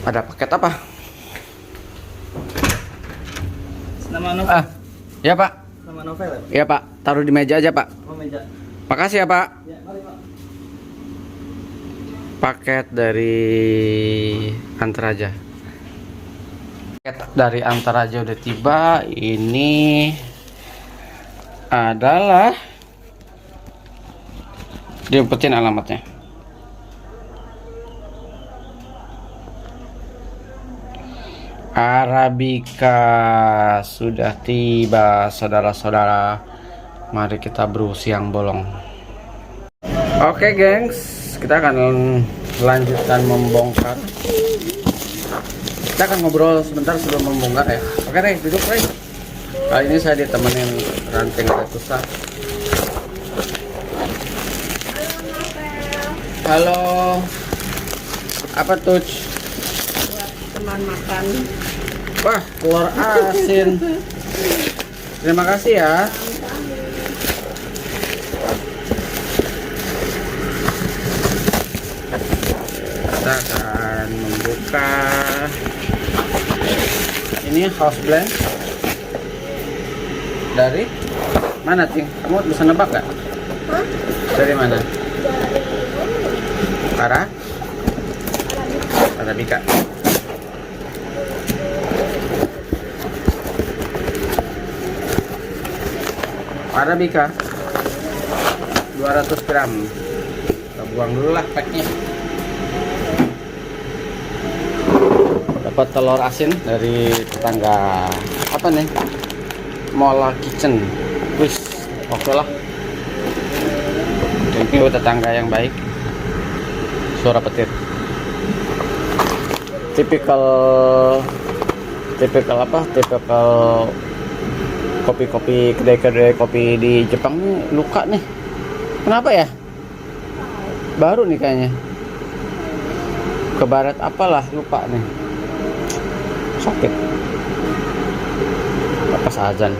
Ada paket apa? Nama novel. Ya Pak. Nama novel ya? Ya Pak. Taruh di meja aja Pak. Oh, meja. Makasih ya Pak. Ya, mari Pak. Paket dari Antaraja. Paket dari Antaraja udah tiba. Ini adalah, diumpetin alamatnya. Arabica sudah tiba, saudara-saudara. Mari kita brew siang bolong. Oke gengs, kita akan lanjutkan membongkar. Kita akan ngobrol sebentar sebelum membongkar ya. Oke Rey, duduk Rey. Kali ini saya ditemenin Ranting Letusa. Halo. Apa tuh? Teman makan. Wah, telur asin. Terima kasih ya. Kita akan membuka ini house blend. Dari mana Ting? Kamu bisa nebak gak? Hah? Dari mana? Arabica. Arabica 200 gram. Kita buang dulu lah packnya. Dapat telur asin dari tetangga apa nih? Mola Kitchen. Wis, oke lah. Thank you tetangga yang baik. Suara petir. Tipikal apa? Tipikal kopi-kopi, kedai-kedai kopi di Jepang nih luka nih. Kenapa ya? Baru nih kayaknya. Ke barat apalah, lupa nih. Sakit. Apa azan?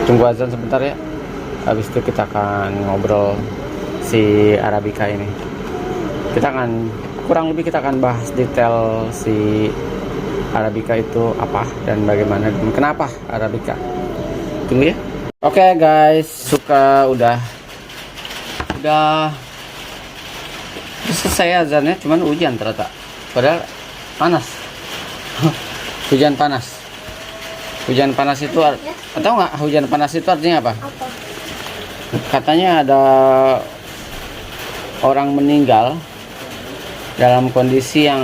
Tunggu azan sebentar ya. Habis itu kita akan ngobrol si Arabica ini. Kita akan kurang lebih kita akan bahas detail si Arabica itu apa dan bagaimana dan kenapa Arabica. Tunggu ya. Oke guys, udah selesai azannya, cuman hujan ternyata. Padahal panas. Hujan panas. Hujan panas itu atau nggak? Hujan panas itu artinya apa? Katanya ada orang meninggal dalam kondisi yang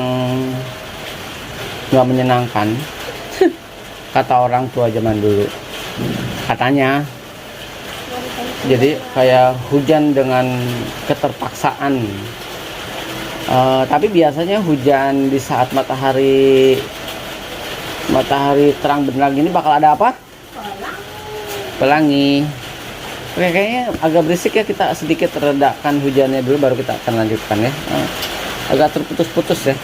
nggak menyenangkan. Kata orang tua zaman dulu. Katanya. Jadi kayak hujan dengan keterpaksaan. Tapi biasanya hujan di saat matahari terang benderang ini bakal ada apa? Pelangi. Oke, kayaknya agak berisik ya, kita sedikit redakan hujannya dulu baru kita akan lanjutkan ya. Agak terputus-putus ya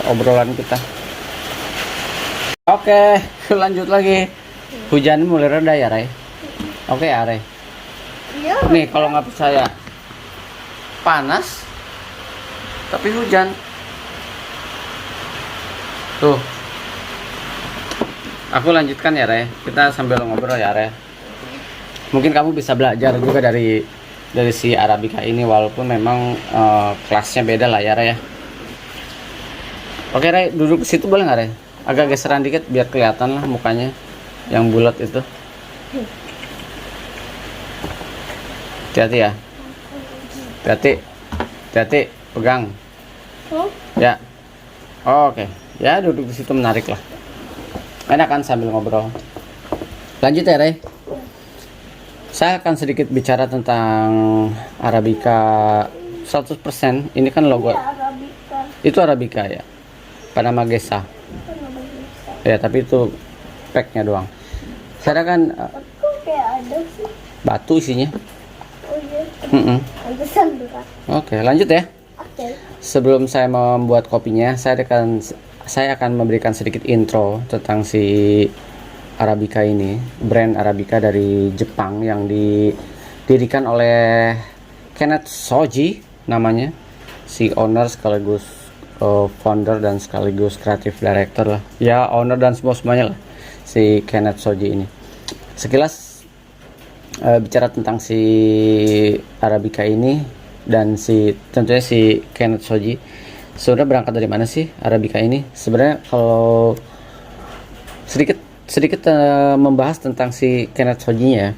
obrolan kita. Oke, lanjut lagi. Hujan mulai reda ya, Ray? Oke ya, Ray? Iya. Nih, kalau nggak percaya, panas, tapi hujan. Tuh. Aku lanjutkan ya, Ray. Kita sambil ngobrol ya, Ray. Mungkin kamu bisa belajar juga dari si Arabica ini, walaupun memang kelasnya beda lah ya, Ray. Oke, Ray, duduk ke situ boleh nggak, Ray? Agak geseran dikit biar kelihatan lah mukanya yang bulat itu. Hati-hati ya. Hati-hati, pegang. Ya. Oke. Ya, duduk di situ menarik lah. Enak kan sambil ngobrol. Lanjut ya, Ray. Saya akan sedikit bicara tentang Arabica 100%. Ini kan logo. Itu Arabica ya. Panama Gesa. Ya, tapi itu packnya doang. Saya kan batu isinya. Oke, lanjut ya. Sebelum saya membuat kopinya, saya akan memberikan sedikit intro tentang si Arabica ini, brand Arabica dari Jepang yang didirikan oleh Kenneth Shoji namanya. si owner sekaligus founder dan sekaligus creative director lah. Ya owner dan semuanya lah si Kenneth Shoji ini. Sekilas bicara tentang si Arabica ini dan tentunya si Kenneth Shoji. Sebenarnya berangkat dari mana sih Arabica ini? Sebenarnya kalau sedikit membahas tentang si Kenneth Shoji-nya ya.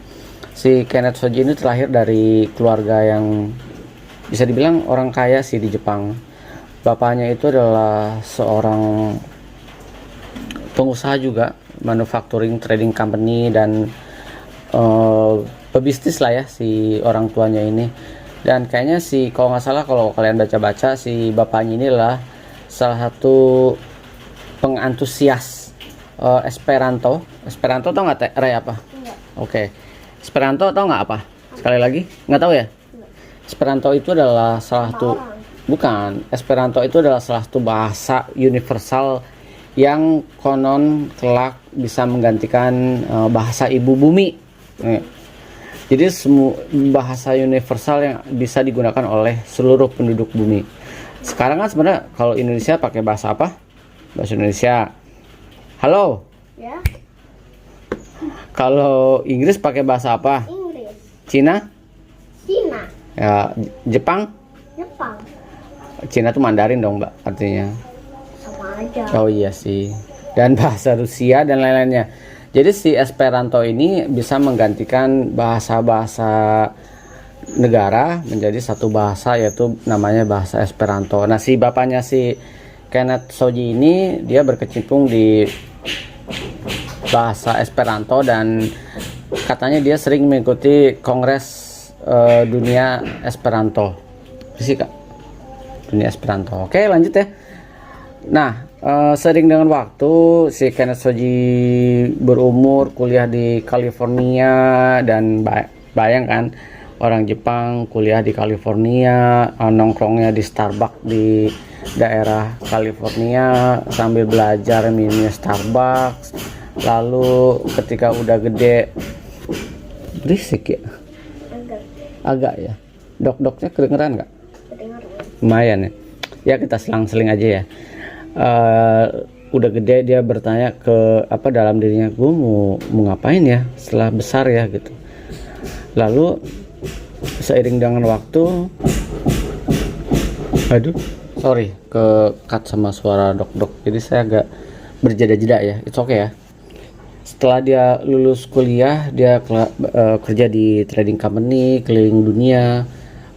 Si Kenneth Shoji ini terlahir dari keluarga yang bisa dibilang orang kaya sih di Jepang. Bapaknya itu adalah seorang pengusaha juga, manufacturing trading company dan pebisnis lah ya si orang tuanya ini. Dan kayaknya kalau nggak salah, kalau kalian baca-baca, si bapaknya ini adalah salah satu pengantusias Esperanto. Esperanto tau nggak Ray apa? Enggak. Oke. Esperanto tau nggak apa? Sekali lagi, nggak tahu ya? Esperanto itu adalah salah satu, bukan. Esperanto itu adalah salah satu bahasa universal yang konon kelak bisa menggantikan bahasa ibu bumi. Jadi semua bahasa universal yang bisa digunakan oleh seluruh penduduk bumi. Sekarang kan sebenarnya kalau Indonesia pakai bahasa apa? Bahasa Indonesia. Halo. Ya. Kalau Inggris pakai bahasa apa? Inggris. Cina? Cina. Ya, Jepang? Jepang. Cina tuh Mandarin dong, Mbak, artinya. Sama aja. Oh iya sih. Dan bahasa Rusia dan lain-lainnya. Jadi si Esperanto ini bisa menggantikan bahasa-bahasa negara menjadi satu bahasa, yaitu namanya bahasa Esperanto. Nah, si bapaknya si Kenneth Shoji ini dia berkecimpung di bahasa Esperanto dan katanya dia sering mengikuti kongres dunia Esperanto. Sih Kak. Dunia Esperanto. Oke, lanjut ya. Nah, sering dengan waktu si Kenneth Shoji berumur kuliah di California dan bayangkan orang Jepang kuliah di California, nongkrongnya di Starbucks di daerah California sambil belajar minum Starbucks. Lalu ketika udah gede, berisik ya? Agak ya. Dok-doknya kedengeran nggak? Lumayan ya. Ya kita selang-seling aja ya. Udah gede dia bertanya ke dalam dirinya, gue mau ngapain ya setelah besar ya gitu. Lalu seiring dengan waktu, sorry ke cut sama suara dok, jadi saya agak berjeda-jeda ya. It's okay ya. Setelah dia lulus kuliah, dia kerja di trading company keliling dunia,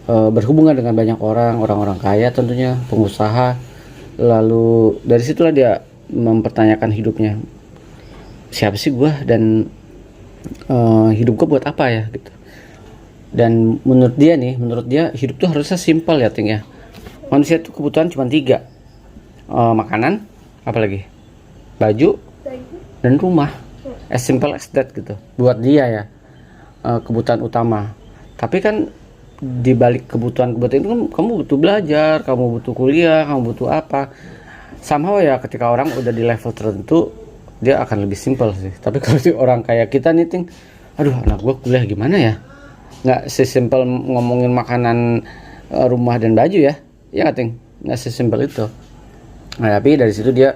berhubungan dengan banyak orang-orang kaya tentunya, pengusaha. Lalu dari situlah dia mempertanyakan hidupnya, siapa sih gue dan hidup gue buat apa ya gitu. Dan menurut dia hidup tuh harusnya simpel ya Ting ya. Manusia tuh kebutuhan cuma 3, makanan, apalagi baju dan rumah. As simple as that gitu buat dia ya, kebutuhan utama. Tapi kan di balik kebutuhan itu kan kamu butuh belajar, kamu butuh kuliah, kamu butuh apa. Somehow ya ketika orang udah di level tertentu dia akan lebih simpel sih. Tapi kalau orang kayak kita nih Ting, aduh anak gua kuliah gimana ya, nggak sesimpel ngomongin makanan, rumah dan baju ya nggak Ting, nggak sesimpel itu. Nah, tapi dari situ dia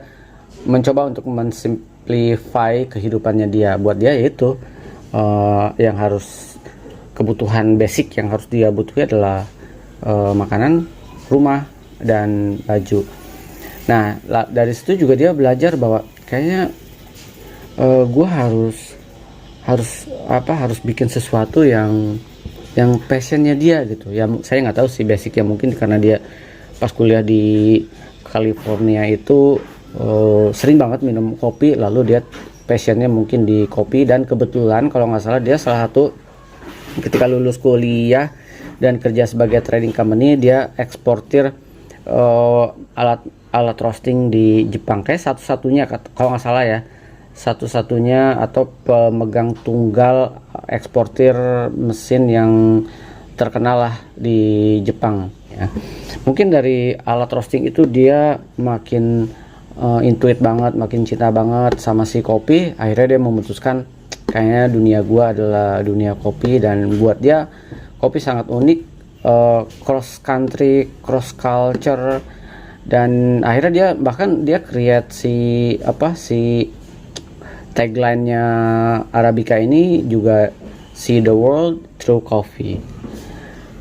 mencoba untuk mensimplify kehidupannya dia. Buat dia itu yang harus, kebutuhan basic yang harus dia butuhi adalah makanan, rumah, dan baju. Nah, dari situ juga dia belajar bahwa kayaknya gue harus bikin sesuatu yang passionnya dia gitu. Ya saya nggak tahu sih basicnya, mungkin karena dia pas kuliah di California itu sering banget minum kopi, lalu dia passionnya mungkin di kopi. Dan kebetulan kalau nggak salah dia salah satu ketika lulus kuliah dan kerja sebagai trading company, dia eksportir alat roasting di Jepang, kayak satu-satunya kalau nggak salah ya, satu-satunya atau pemegang tunggal eksportir mesin yang terkenal lah di Jepang ya. Mungkin dari alat roasting itu dia makin intuit banget, makin cinta banget sama si kopi. Akhirnya dia memutuskan kayaknya dunia gua adalah dunia kopi, dan buat dia kopi sangat unik, cross country, cross culture, dan akhirnya dia create si tagline-nya Arabica ini juga see the world through coffee.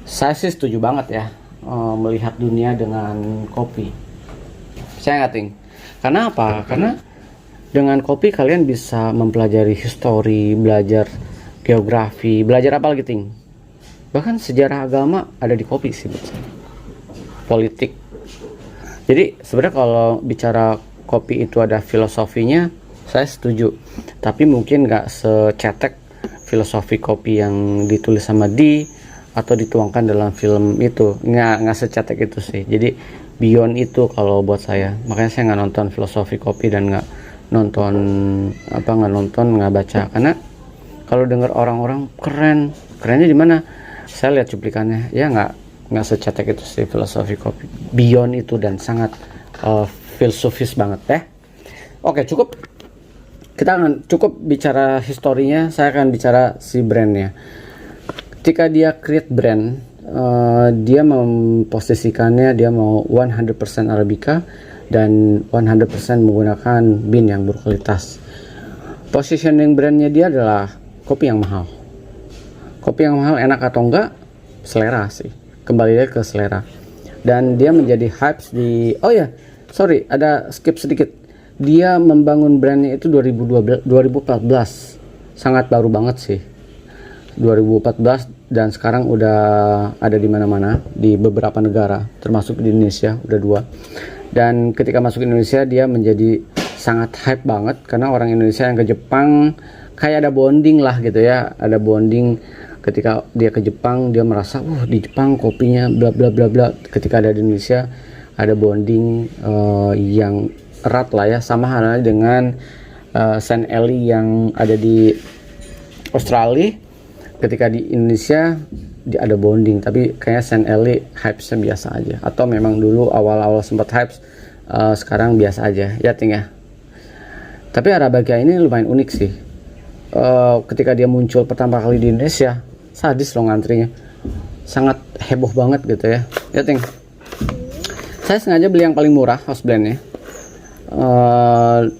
Saya sih setuju banget ya, melihat dunia dengan kopi. Saya nggak ting. Karena apa? Karena dengan kopi kalian bisa mempelajari history, belajar geografi, belajar apa lagi ting? Bahkan sejarah agama ada di kopi sih, politik. Jadi sebenarnya kalau bicara kopi itu ada filosofinya, saya setuju. Tapi mungkin nggak secetek filosofi kopi yang ditulis sama Di atau dituangkan dalam film itu. Nggak secetek itu sih. Jadi beyond itu kalau buat saya. Makanya saya nggak nonton filosofi kopi dan nggak nggak baca. Karena kalau dengar orang-orang kerennya di mana? Saya lihat cuplikannya, ya nggak secetek itu sih filosofi kopi. Beyond itu dan sangat filosofis banget deh. Oke, kita akan cukup bicara historinya. Saya akan bicara si brandnya. Ketika dia create brand, dia memposisikannya dia mau 100% Arabica dan 100% menggunakan bean yang berkualitas. Positioning brandnya dia adalah kopi yang mahal. Kopi yang mahal enak atau enggak, selera sih. Kembali ke selera. Dan dia menjadi hype di... Oh ya, sorry, ada skip sedikit. Dia membangun brandnya itu 2014. Sangat baru banget sih. 2014 dan sekarang udah ada di mana-mana di beberapa negara, termasuk di Indonesia udah 2. Dan ketika masuk Indonesia dia menjadi sangat hype banget karena orang Indonesia yang ke Jepang kayak ada bonding lah gitu ya, ada bonding. Ketika dia ke Jepang dia merasa di Jepang kopinya bla bla bla bla. Ketika ada di Indonesia ada bonding yang erat lah ya, sama halnya dengan Saint Eli yang ada di Australia. Ketika di Indonesia dia ada bonding, tapi kayaknya Saint Eli hype-nya biasa aja, atau memang dulu awal-awal sempat hype, sekarang biasa aja ya ting ya. Tapi Arabica ini lumayan unik sih. Ketika dia muncul pertama kali di Indonesia, sadis loh ngantrinya, sangat heboh banget gitu ya ting. Saya sengaja beli yang paling murah house blendnya.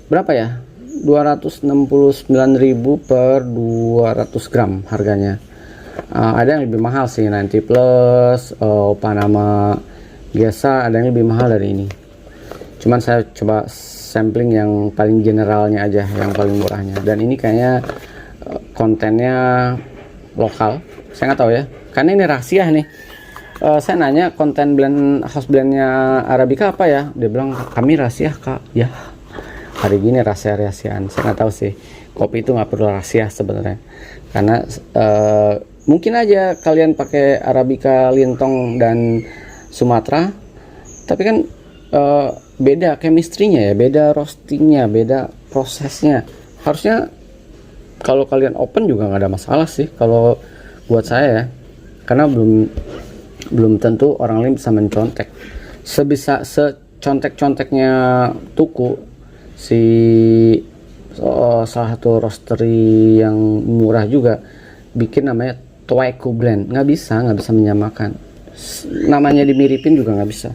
Berapa ya, 269.000 per 200 gram harganya. Ada yang lebih mahal sih, 90 plus, Panama Gesa, ada yang lebih mahal dari ini. Cuman saya coba sampling yang paling generalnya aja, yang paling murahnya. Dan ini kayaknya kontennya lokal, saya nggak tahu ya, karena ini rahasia nih. Saya nanya konten house blendnya Arabica apa ya, dia bilang kami rahasia kak. Ya hari gini rahasia-rahasiaan, saya nggak tahu sih. Kopi itu nggak perlu rahasia sebenarnya, karena mungkin aja kalian pakai Arabica Lintong dan Sumatera, tapi kan beda chemistry-nya ya, beda roastingnya, beda prosesnya. Harusnya kalau kalian open juga nggak ada masalah sih kalau buat saya ya, karena belum tentu orang lain bisa mencontek secontek-conteknya Tuku, si salah satu roastery yang murah juga bikin namanya Twaiko Blend. Nggak bisa menyamakan, namanya dimiripin juga nggak bisa.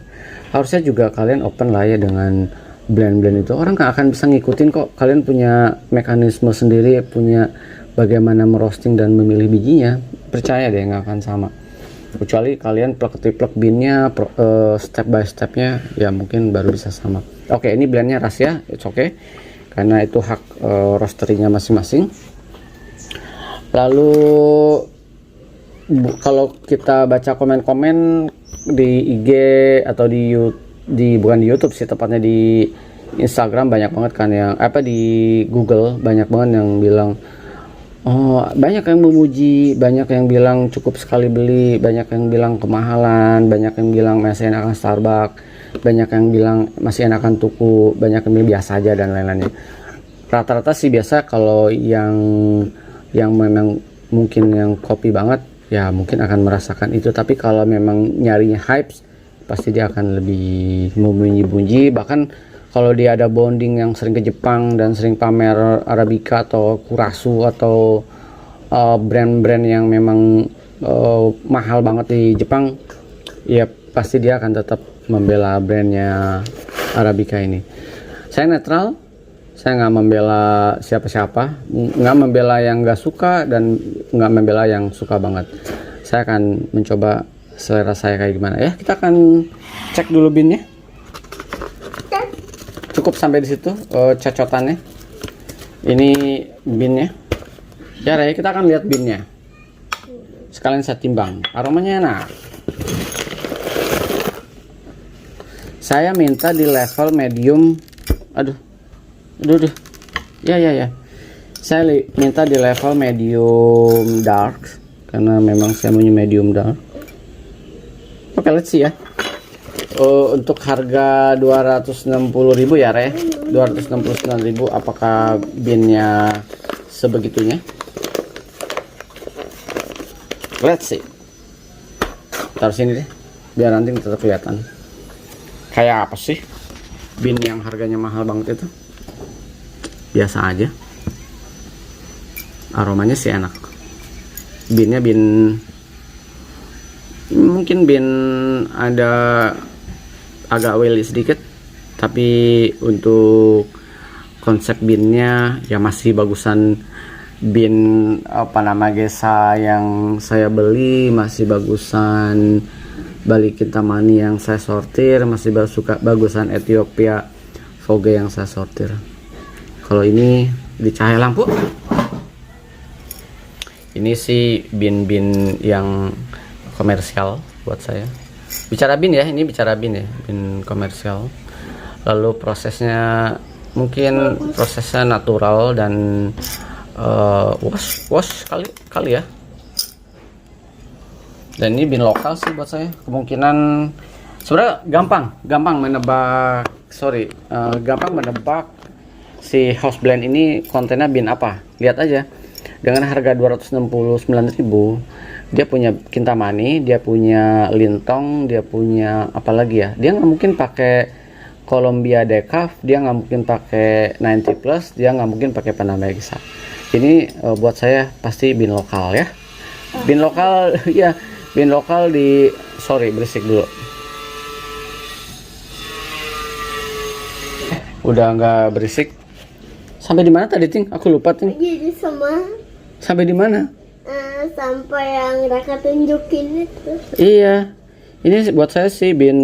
Harusnya juga kalian open lah ya dengan blend itu. Orang nggak akan bisa ngikutin kok. Kalian punya mekanisme sendiri, punya bagaimana merosting dan memilih bijinya. Percaya deh nggak akan sama, kecuali kalian plek beannya step by stepnya ya, mungkin baru bisa sama. Oke, ini blendnya rahasia, it's okay, karena itu hak roastery-nya masing-masing. Lalu kalau kita baca komen-komen di IG atau bukan di YouTube sih, tepatnya di Instagram, banyak banget kan yang di Google banyak banget yang bilang, banyak yang memuji, banyak yang bilang cukup sekali beli, banyak yang bilang kemahalan, banyak yang bilang masih enakan Starbucks, banyak yang bilang masih enakan Tuku, banyak yang bilang biasa aja dan lain-lainnya. Rata-rata sih biasa. Kalau yang memang mungkin yang kopi banget ya mungkin akan merasakan itu, tapi kalau memang nyarinya hype pasti dia akan lebih membunyi-bunyi. Bahkan kalau dia ada bonding yang sering ke Jepang dan sering pamer Arabica atau Kurasu atau brand-brand yang memang mahal banget di Jepang, ya pasti dia akan tetap membela brandnya Arabica ini. Saya netral, saya nggak membela siapa-siapa, nggak membela yang nggak suka dan nggak membela yang suka banget. Saya akan mencoba selera saya kayak gimana ya. Kita akan cek dulu binnya. Cukup sampai di situ cocotannya. Ini binnya. Ya, Ray, kita akan lihat binnya. Sekalian saya timbang. Aromanya enak. Saya minta di level medium. Aduh. Ya. Saya minta di level medium dark karena memang saya punya medium dark. Oke, let's see ya. Untuk harga 260.000 ya, Re. 269.000, apakah binnya sebegitunya? Let's see. Taruh sini deh, biar nanti tetap kelihatan. Kayak apa sih bin yang harganya mahal banget itu? Biasa aja. Aromanya sih enak. Binnya mungkin bin ada agak oily sedikit, tapi untuk konsep binnya ya masih bagusan bin Panama-Gesa yang saya beli, masih bagusan Bali Kintamani yang saya sortir, masih bagusan Ethiopia Vogue yang saya sortir. Kalau ini di cahaya lampu, ini sih bin-bin yang komersial buat saya. Bicara bin ya, ini bicara bin ya, bin komersial. Lalu prosesnya mungkin prosesnya natural dan wash kali ya. Dan ini bin lokal sih buat saya. Kemungkinan sebenarnya gampang menebak. Gampang menebak si house blend ini kontennya bin apa. Lihat aja. Dengan harga 269.000, dia punya Kintamani, dia punya Lintong, dia punya apa lagi ya? Dia nggak mungkin pakai Columbia Decaf, dia nggak mungkin pakai 90 plus, dia nggak mungkin pakai Panama-Gesa. Ini buat saya pasti bin lokal ya. Bin lokal ya. Bin lokal di berisik dulu. Udah nggak berisik. Sampai di mana tadi, Ting? Aku lupa, Ting. Jadi sama Sampai di mana? sampai yang Raka tunjukin itu. Iya. Ini buat saya sih bin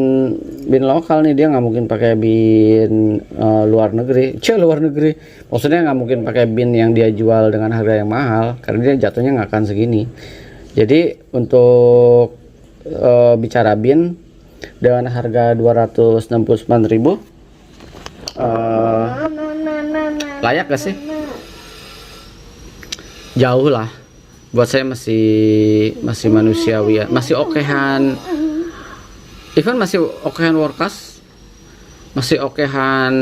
lokal nih, dia nggak mungkin pakai bin luar negeri. Luar negeri. Maksudnya nggak mungkin pakai bin yang dia jual dengan harga yang mahal karena dia jatuhnya nggak akan segini. Jadi untuk bicara bin dengan harga 269.000 layak gak sih? Jauh lah. Buat saya masih manusiawi ya. Masih okehan. Even masih okehan Workas. Masih okehan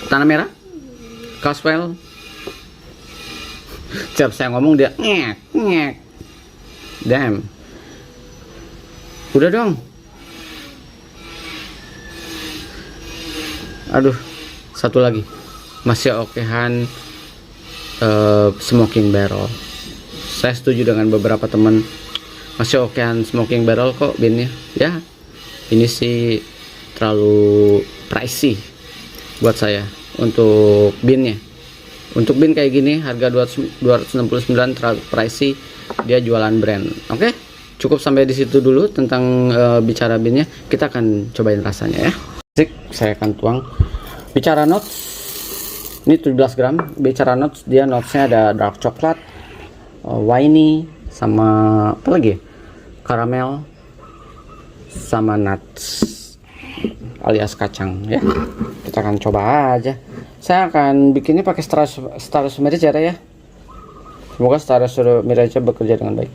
Tanah Merah. Caswell. Setiap saya ngomong dia ngek. Damn. Udah dong. Aduh, satu lagi. Masih okehan Smoking Barrel. Saya setuju dengan beberapa teman. Masih okehan Smoking Barrel kok binnya. Ya, ini sih terlalu pricey buat saya untuk binnya. Untuk bin kayak gini harga 269 terlalu pricey, dia jualan brand. Oke? Cukup sampai di situ dulu tentang bicara binnya. Kita akan cobain rasanya ya. Saya akan tuang. Bicara notes ini 17 gram. Bicara notes, dia notesnya ada dark coklat, winey, sama apa lagi? Caramel, sama nuts alias kacang ya. Kita akan coba aja. Saya akan bikinnya pakai Starless Mirage ya. Semoga Starless Mirage bekerja dengan baik.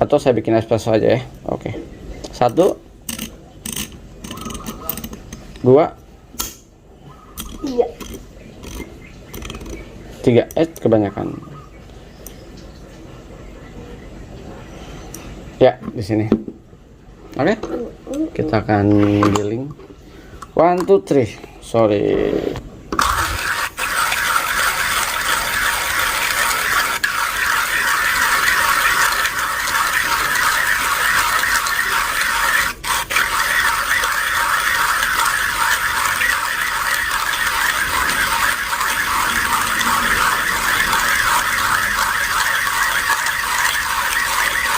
Atau saya bikin espresso aja ya. Oke. 1 2 3. Kebanyakan. Ya, di sini. Oke. Kita akan giling. 1 2 3. Sorry.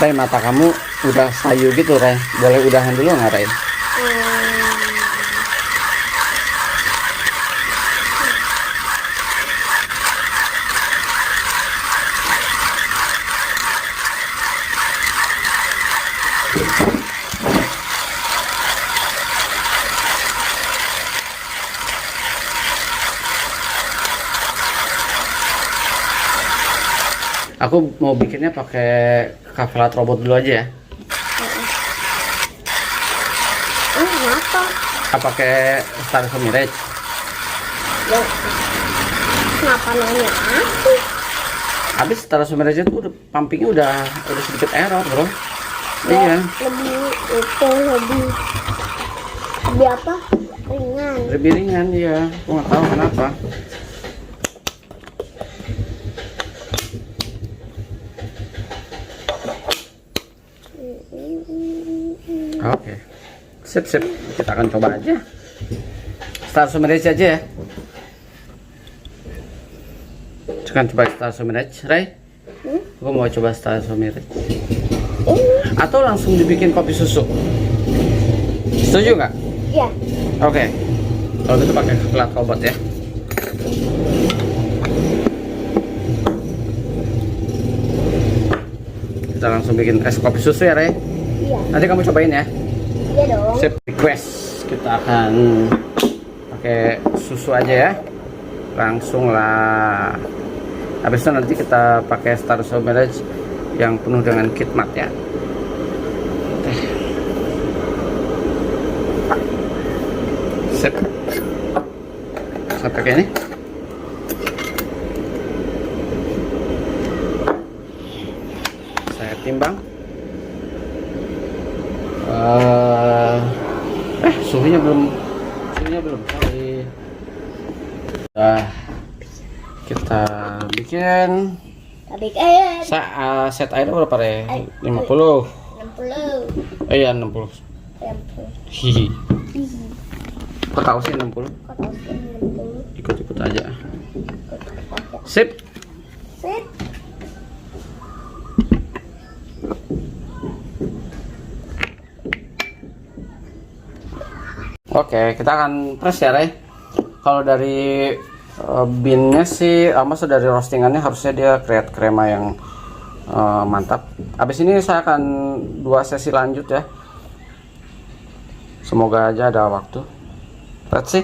Ray, mata kamu udah sayu gitu, Ray. Boleh udahan dulu nggak, Ray? Aku mau bikinnya pakai Cafelat robot dulu aja ya. Kenapa? Apa pakai Star Mirage? Ya. Kenapa nanya aku? Habis Star Mirage itu udah pumpingnya udah sedikit error, bro. Ya, Iya. lebih apa? Ringan. Lebih ringan ya. Aku nggak tahu kenapa. Oke. Sip. Kita akan coba aja. Star Mirage aja ya. Coba Star Mirage, Ray. Aku mau coba Star Mirage. Atau langsung dibikin kopi susu. Setuju nggak? Ya. Oke. Kalau gitu pakai Cafelat robot ya. Kita langsung bikin es kopi susu ya, Ray. Iya. Nanti kamu cobain ya. Iya dong. Sip, request. Kita akan pakai susu aja ya. Langsung lah. Habis itu nanti kita pakai Star Mirage yang penuh dengan KitKat ya. Sip. Saya pakai ini. Saya timbang. Suhunya belum. Sorry. Kita bikin. Tapi kayak Set airnya berapa, Re? 50. 60. Iya, 60. 60. Hihi. Kok tahu sih 60? Kok tahu sih 60? Ikut-ikut aja. Sip. Sip. Oke, kita akan press ya, Ray. Kalau dari beannya sih, maksud dari roastingannya harusnya dia create krema yang mantap. Habis ini saya akan 2 sesi lanjut ya. Semoga aja ada waktu. Let's see.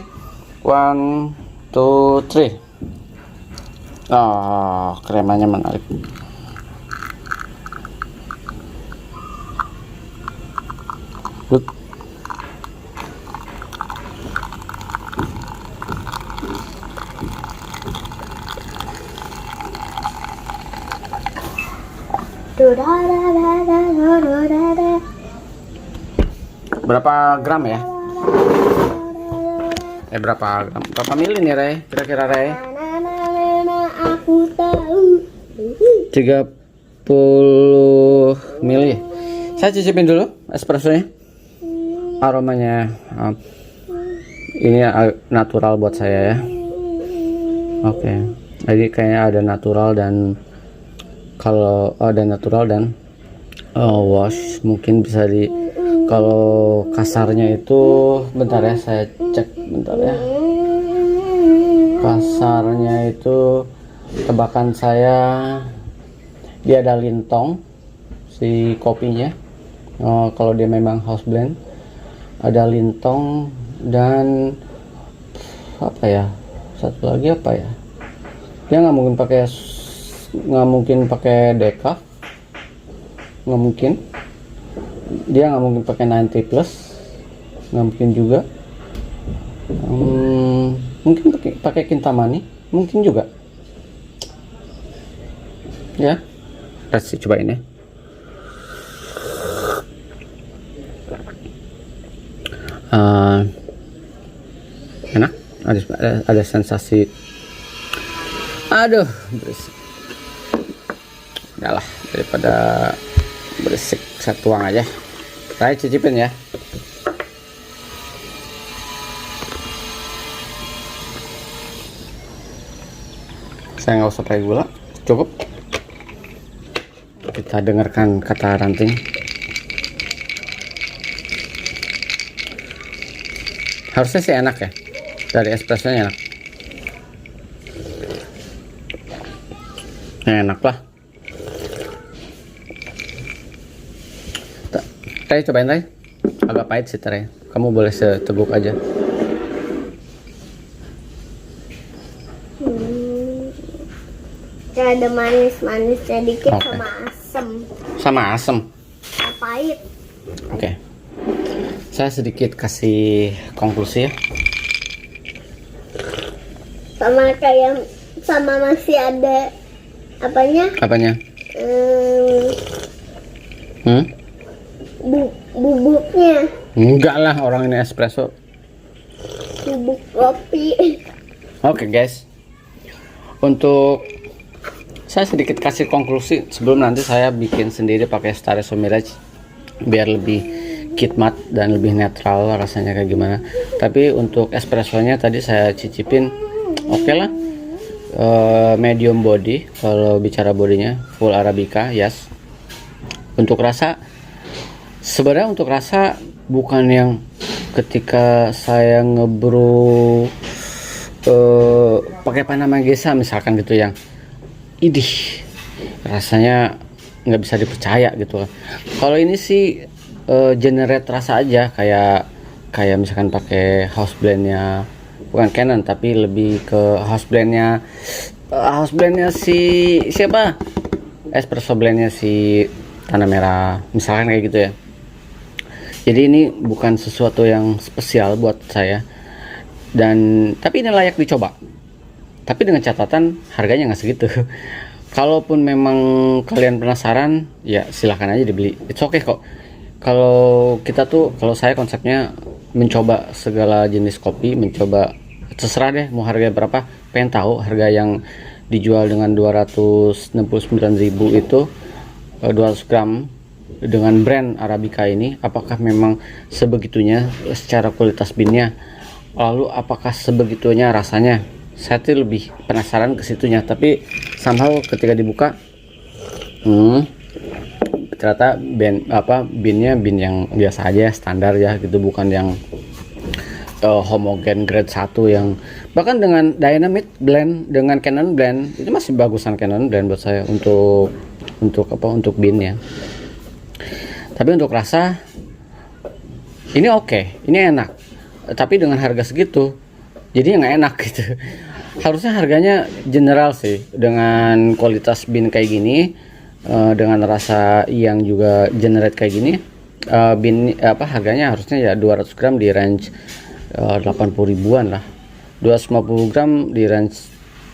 1, 2, 3. Oh, kremanya menarik. Good. Berapa gram ya? Berapa mili nih, Ray? Kira-kira, Ray? Aku tahu. 30 mili. Saya cicipin dulu espressonya. Aromanya ini natural buat saya ya. Oke. Jadi kayaknya ada natural dan kalau ada natural dan wash mungkin bisa di, kalau kasarnya itu bentar ya, saya cek bentar ya. Kasarnya itu tebakan saya dia ada lintong si kopinya. Kalau dia memang house blend ada lintong dan apa ya, satu lagi apa ya, dia nggak mungkin pakai decaf, nggak mungkin, dia nggak mungkin pakai 90 plus, nggak mungkin juga. Mungkin pakai Kintamani, mungkin juga ya. Kasih cobain ya. Enak, ada sensasi. Aduh, berisik. Udah lah, daripada berisik saya tuang aja. Saya cicipin ya. Saya nggak usah pakai gula, cukup. Kita kita dengarkan kata Ranting. Harusnya sih enak ya, dari espressonya enak. Enak lah. Teh cobain teh. Agak pahit sih teh. Kamu boleh seteguk aja. Ada manis-manisnya dikit. Oke. Sama asem. Sama asem. Pahit. Oke. Saya sedikit kasih konklusi ya. Sama masih ada apanya? Apanya? Hmm? Bubuknya. Enggak lah, orang ini espresso. Bubuk kopi. Oke guys, untuk saya sedikit kasih konklusi sebelum nanti saya bikin sendiri pakai Espresso Mirage biar lebih khidmat dan lebih netral rasanya kayak gimana. Tapi untuk espressonya tadi saya cicipin, oke lah. Medium body, kalau bicara bodinya full Arabica, yes. Untuk rasa, sebenarnya untuk rasa bukan yang ketika saya ngebrew pakai Panama Gesa misalkan gitu yang idih rasanya nggak bisa dipercaya gitu. Kalau ini sih generate rasa aja, kayak misalkan pakai house blendnya bukan Canon tapi lebih ke house blendnya si siapa, espresso blendnya si Tanah Merah misalkan kayak gitu ya. Jadi ini bukan sesuatu yang spesial buat saya, dan tapi ini layak dicoba. Tapi dengan catatan harganya nggak segitu. Kalaupun memang kalian penasaran, ya silahkan aja dibeli. It's okay kok. Kalau saya konsepnya mencoba segala jenis kopi, mencoba terserah deh mau harga berapa. Pengen tahu harga yang dijual dengan 269.000 itu 200 gram dengan brand Arabica ini, apakah memang sebegitunya secara kualitas binnya, lalu apakah sebegitunya rasanya. Saya tuh lebih penasaran ke situnya, tapi somehow ketika dibuka ternyata binnya bin yang biasa aja, standar ya gitu, bukan yang homogen grade 1 yang bahkan dengan dynamic blend dengan Canon blend itu masih bagusan Canon blend buat saya untuk binnya. Tapi untuk rasa ini oke, ini enak. Tapi dengan harga segitu jadi nggak enak gitu. Harusnya harganya general sih, dengan kualitas bin kayak gini, dengan rasa yang juga generate kayak gini, bin harganya harusnya ya 200 gram di range 80 ribuan lah, 250 gram di range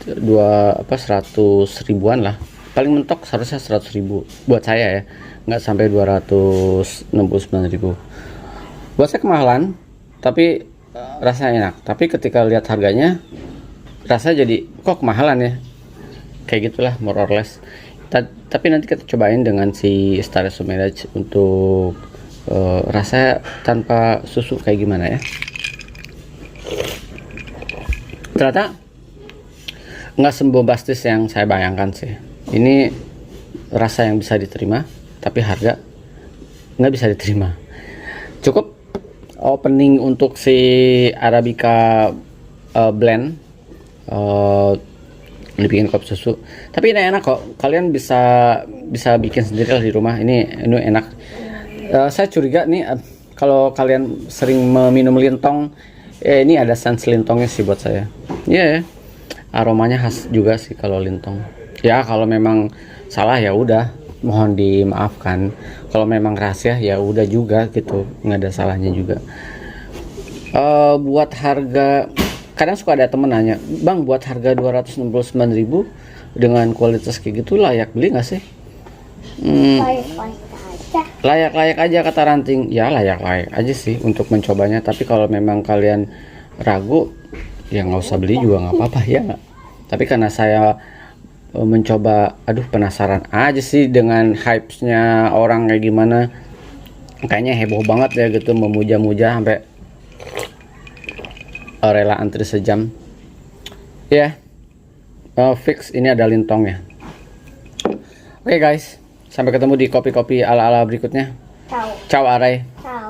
100 ribuan lah, paling mentok seharusnya 100 ribu buat saya ya, nggak sampai 269.000. Buat saya kemahalan, tapi rasanya enak. Tapi ketika lihat harganya, rasanya jadi kok kemahalan ya, kayak gitulah more or less. Tapi nanti kita cobain dengan si Espresso Mirage untuk rasa tanpa susu kayak gimana ya. Ternyata nggak sebombastis yang saya bayangkan sih. Ini rasa yang bisa diterima, tapi harga nggak bisa diterima. Cukup opening untuk si Arabica blend, dibikin kopi susu. Tapi ini enak kok. Kalian bisa bikin sendiri lah di rumah. Ini enak. Saya curiga nih kalau kalian sering meminum lintong, ini ada sense lintongnya sih buat saya. Iya, aromanya khas juga sih kalau lintong. Ya kalau memang salah ya udah, mohon dimaafkan. Kalau memang rahasia ya udah juga gitu, nggak ada salahnya juga. Buat harga, kadang suka ada temen nanya, bang buat harga 269.000 dengan kualitas kayak gitu layak beli nggak sih? Layak aja kata Ranting. Ya layak aja sih untuk mencobanya. Tapi kalau memang kalian ragu, ya nggak usah beli juga nggak apa-apa ya nggak? Tapi karena saya mencoba, penasaran aja sih dengan hype-nya orang kayak gimana, kayaknya heboh banget ya gitu, memuja-muja sampai rela antri sejam ya. Fix ini ada lintongnya. Oke guys, Sampai ketemu di kopi-kopi ala-ala berikutnya. Ciao. Ciao Aray. Ciao.